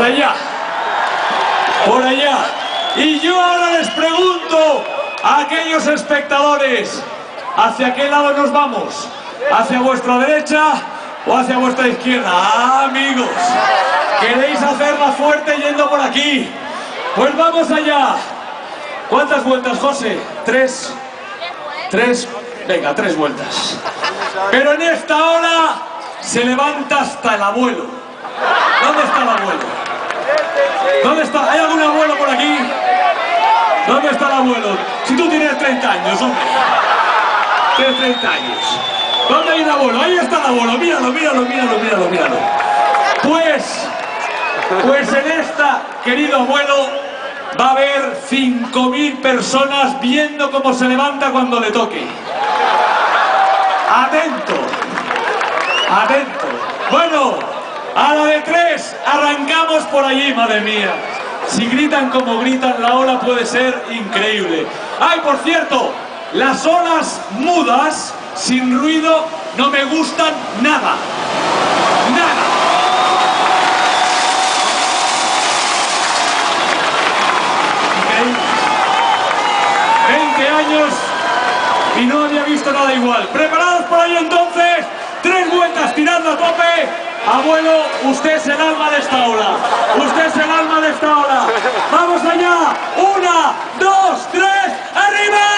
Por allá. Por allá. Y yo ahora les pregunto a aquellos espectadores, ¿hacia qué lado nos vamos? ¿Hacia vuestra derecha o hacia vuestra izquierda? Ah, amigos, ¿queréis hacerla fuerte yendo por aquí? Pues vamos allá. ¿Cuántas vueltas, José? ¿Tres? ¿Tres? Venga, 3 vueltas. Pero en esta hora se levanta hasta el abuelo. ¿Dónde está el abuelo? ¿Dónde está? ¿Hay algún abuelo por aquí? ¿Dónde está el abuelo? Si tú tienes 30 años, hombre. Tienes 30 años. ¿Dónde hay un abuelo? Ahí está el abuelo. Míralo, míralo, míralo, míralo, míralo. Pues en esta, querido abuelo, va a haber 5.000 personas viendo cómo se levanta cuando le toque. Atento. Atento. Bueno, a la de 3 arrancamos por allí, madre mía. Si gritan como gritan, la ola puede ser increíble. ¡Ay, por cierto! Las olas mudas, sin ruido, no me gustan nada. Nada. Increíble. 20 años y no había visto nada igual. ¿Preparados por ahí entonces? 3 vueltas tirando a tope. Abuelo, usted es el alma de esta ola. Usted es el alma de esta ola. ¡Vamos allá! 1, 2, 3, ¡arriba!